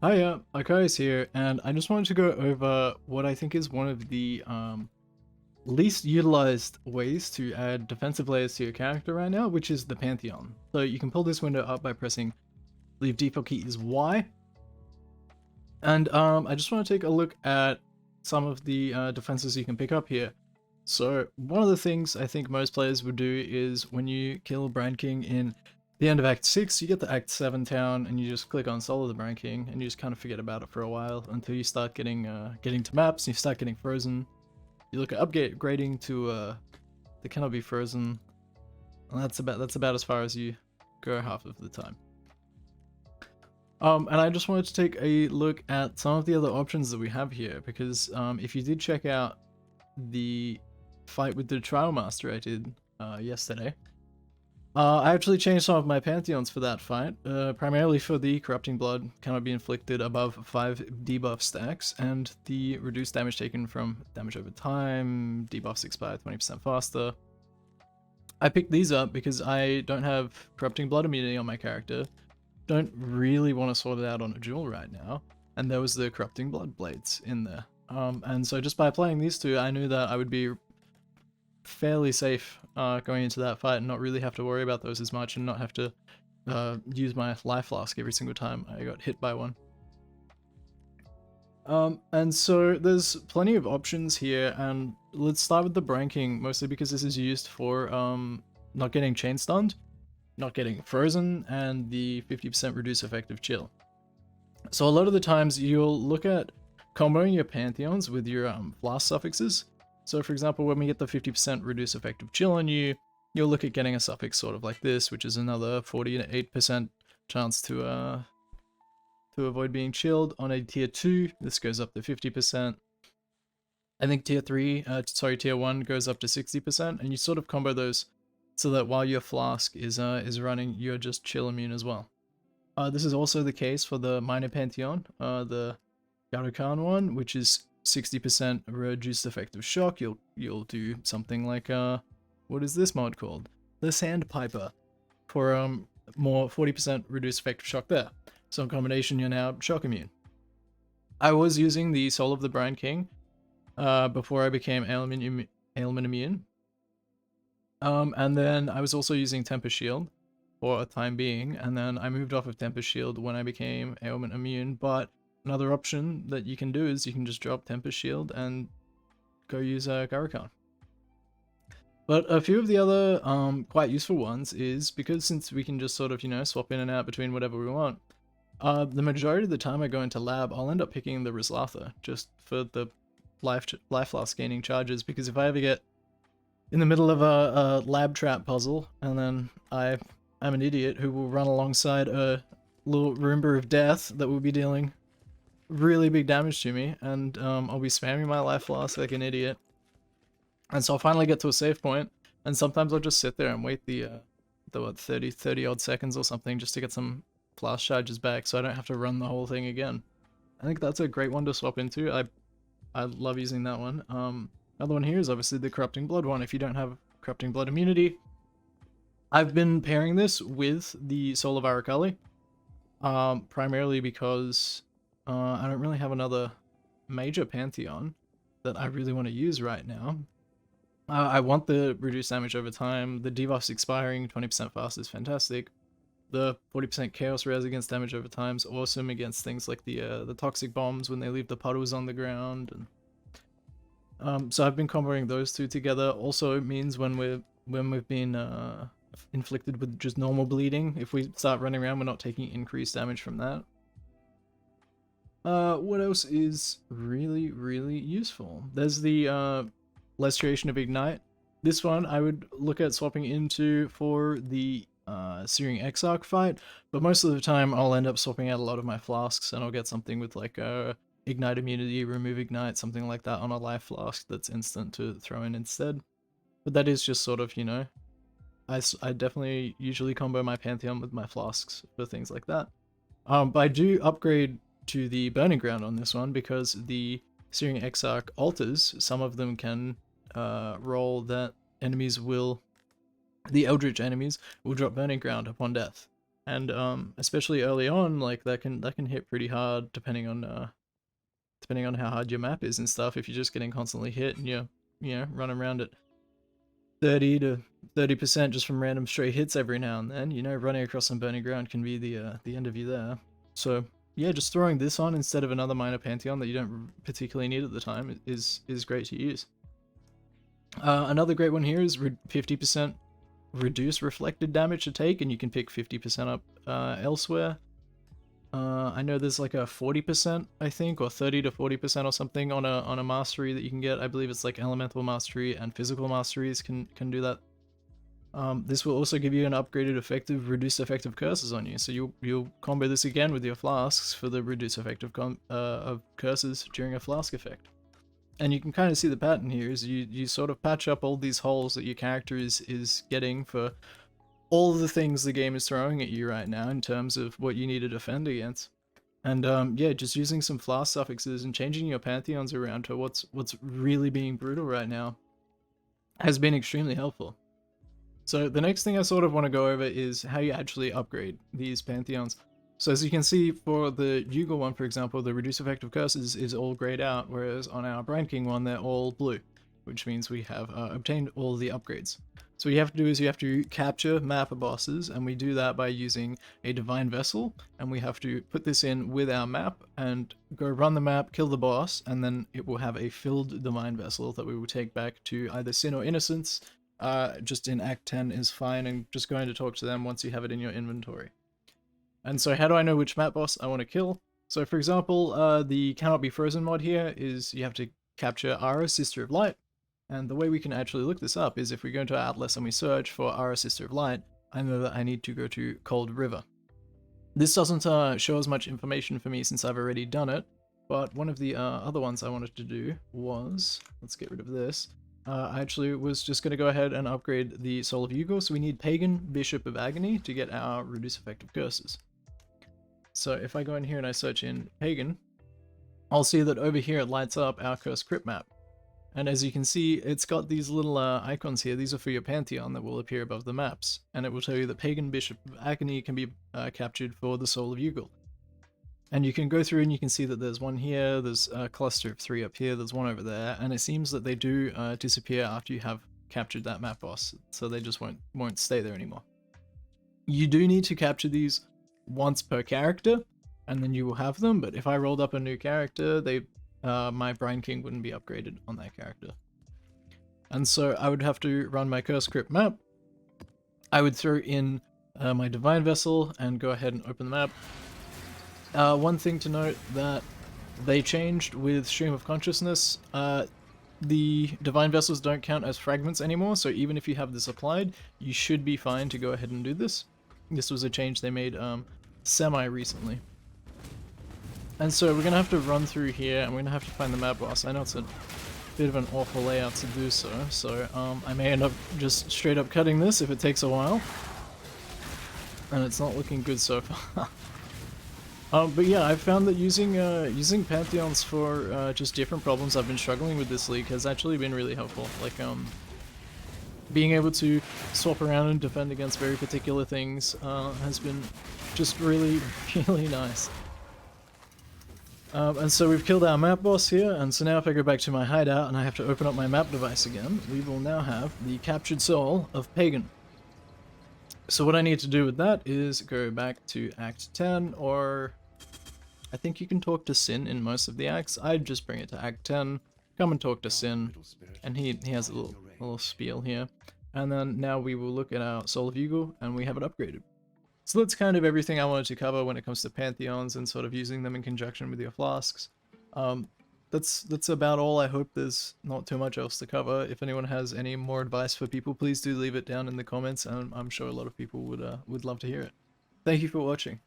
Hiya, Akai's here, and I just wanted to go over what I think is one of the least utilized ways to add defensive layers to your character right now, which is the Pantheon. So you can pull this window up by pressing leave default key is Y, and I just want to take a look at some of the defenses you can pick up here. So one of the things I think most players would do is when you kill Brand King in the end of Act 6, you get to Act 7 town and you just click on Solo the Brand King and you just kind of forget about it for a while until you start getting to maps and you start getting frozen. You look at upgrading to they cannot be frozen, and that's about as far as you go half of the time. And I just wanted to take a look at some of the other options that we have here, because if you did check out the fight with the Trial Master I did yesterday, I actually changed some of my Pantheons for that fight, primarily for the Corrupting Blood cannot be inflicted above 5 debuff stacks, and the reduced damage taken from damage over time, debuffs expire 20% faster. I picked these up because I don't have Corrupting Blood immunity on my character, don't really want to sort it out on a duel right now, and there was the Corrupting Blood blades in there. And so just by playing these two, I knew that I would be fairly safe going into that fight and not really have to worry about those as much and not have to use my life flask every single time I got hit by one. And so there's plenty of options here, and let's start with the Brand King, mostly because this is used for not getting chain stunned, not getting frozen, and the 50% reduce effective chill. So a lot of the times you'll look at comboing your Pantheons with your flask suffixes. So for example, when we get the 50% reduce effective chill on you, you'll look at getting a suffix sort of like this, which is another 48% chance to avoid being chilled. On a tier 2, this goes up to 50%. I think tier 1 goes up to 60%, and you sort of combo those so that while your flask is running, you're just chill immune as well. This is also the case for the minor Pantheon, the Garukan one, which is 60% reduced effective shock. You'll do something like what is this mod called? The Sandpiper, for more 40% reduced effective shock there. So in combination, you're now shock immune. I was using the Soul of the Brand King before I became ailment immune. And then I was also using Tempest Shield for a time being, and then I moved off of Tempest Shield when I became ailment immune, but another option that you can do is you can just drop Tempest Shield and go use Garukan. But a few of the other quite useful ones is, because since we can just sort of, swap in and out between whatever we want, the majority of the time I go into lab, I'll end up picking the Rizlatha just for the life flask gaining charges, because if I ever get in the middle of a lab trap puzzle, and then I'm an idiot who will run alongside a little Roomba of Death that will be dealing really big damage to me, and I'll be spamming my life flask like an idiot, and so I'll finally get to a save point, and sometimes I'll just sit there and wait the what, 30 odd seconds or something just to get some flask charges back, so I don't have to run the whole thing again. I think that's a great one to swap into. I love using that one. Another one here is obviously the Corrupting Blood one. If you don't have Corrupting Blood immunity, I've been pairing this with the Soul of Arakali, primarily because I don't really have another major Pantheon that I really want to use right now. I want the reduced damage over time. The debuffs expiring 20% faster is fantastic. The 40% chaos res against damage over time is awesome against things like the toxic bombs when they leave the puddles on the ground. And so I've been comboing those two together. Also, it means when we've been inflicted with just normal bleeding, if we start running around, we're not taking increased damage from that. What else is really, really useful? There's the Lustration of Ignite. This one I would look at swapping into for the Searing Exarch fight, but most of the time I'll end up swapping out a lot of my flasks, and I'll get something with like Ignite immunity, remove Ignite, something like that on a life flask that's instant to throw in instead. But that is just sort of, I definitely usually combo my Pantheon with my flasks for things like that. But I do upgrade to the Burning Ground on this one because the Searing Exarch altars, some of them can roll that the Eldritch enemies will drop Burning Ground upon death. And especially early on, like that can hit pretty hard depending on how hard your map is and stuff. If you're just getting constantly hit and you're running around at 30 to 30% just from random stray hits every now and then, running across some burning ground can be the end of you there. So yeah, just throwing this on instead of another minor Pantheon that you don't particularly need at the time is great to use. Another great one here is 50% reduce reflected damage to take, and you can pick 50% up elsewhere. I know there's like a 40%, I think, or 30 to 40% or something on a mastery that you can get. I believe it's like elemental mastery and physical masteries can do that. This will also give you an upgraded reduced effective curses on you, so you'll combo this again with your flasks for the reduced effective of curses during a flask effect. And you can kind of see the pattern here is you sort of patch up all these holes that your character is getting for all of the things the game is throwing at you right now in terms of what you need to defend against. And yeah, just using some flask suffixes and changing your pantheons around to what's really being brutal right now has been extremely helpful. So the next thing I sort of want to go over is how you actually upgrade these pantheons. So as you can see for the Yugal one, for example, the reduce effective curses is all grayed out, whereas on our Brine King one, they're all blue, which means we have obtained all the upgrades. So what you have to do is you have to capture map bosses, and we do that by using a divine vessel, and we have to put this in with our map and go run the map, kill the boss, and then it will have a filled divine vessel that we will take back to either Sin or Innocence. Just in Act 10 is fine, and just going to talk to them once you have it in your inventory. And so how do I know which map boss I want to kill? So for example, the Cannot Be Frozen mod here is you have to capture Ara, Sister of Light. And the way we can actually look this up is if we go into Atlas and we search for Ara, Sister of Light, I know that I need to go to Cold River. This doesn't show as much information for me since I've already done it, but one of the other ones I wanted to do was, let's get rid of this, I actually was just going to go ahead and upgrade the Soul of Yugal, so we need Pagan, Bishop of Agony to get our reduce effective curses. So if I go in here and I search in Pagan, I'll see that over here it lights up our Cursed Crypt map. And as you can see, it's got these little icons here. These are for your Pantheon that will appear above the maps. And it will tell you that Pagan Bishop of Agony can be captured for the Soul of Yugal. And you can go through and you can see that there's one here, there's a cluster of 3 up here, there's one over there, and it seems that they do disappear after you have captured that map boss, so they just won't stay there anymore. You do need to capture these once per character, and then you will have them, but if I rolled up a new character, my Brine King wouldn't be upgraded on that character. And so I would have to run my Cursed Crypt map, I would throw in my Divine Vessel and go ahead and open the map. One thing to note that they changed with Stream of Consciousness, the Divine Vessels don't count as fragments anymore, so even if you have this applied, you should be fine to go ahead and do this. This was a change they made semi-recently. And so we're going to have to run through here, and we're going to have to find the map boss. I know it's a bit of an awful layout to do so I may end up just straight up cutting this if it takes a while. And it's not looking good so far. But yeah, I've found that using Pantheons for just different problems I've been struggling with this league has actually been really helpful. Like, being able to swap around and defend against very particular things has been just really, really nice. And so we've killed our map boss here, and so now if I go back to my hideout and I have to open up my map device again, we will now have the captured soul of Pagan. So what I need to do with that is go back to Act 10, or I think you can talk to Sin in most of the acts. I'd just bring it to Act 10, come and talk to Sin, and he has a little spiel here. And then now we will look at our Soul of Yugal, and we have it upgraded. So that's kind of everything I wanted to cover when it comes to Pantheons and sort of using them in conjunction with your flasks. That's about all. I hope there's not too much else to cover. If anyone has any more advice for people, please do leave it down in the comments, and I'm sure a lot of people would love to hear it. Thank you for watching.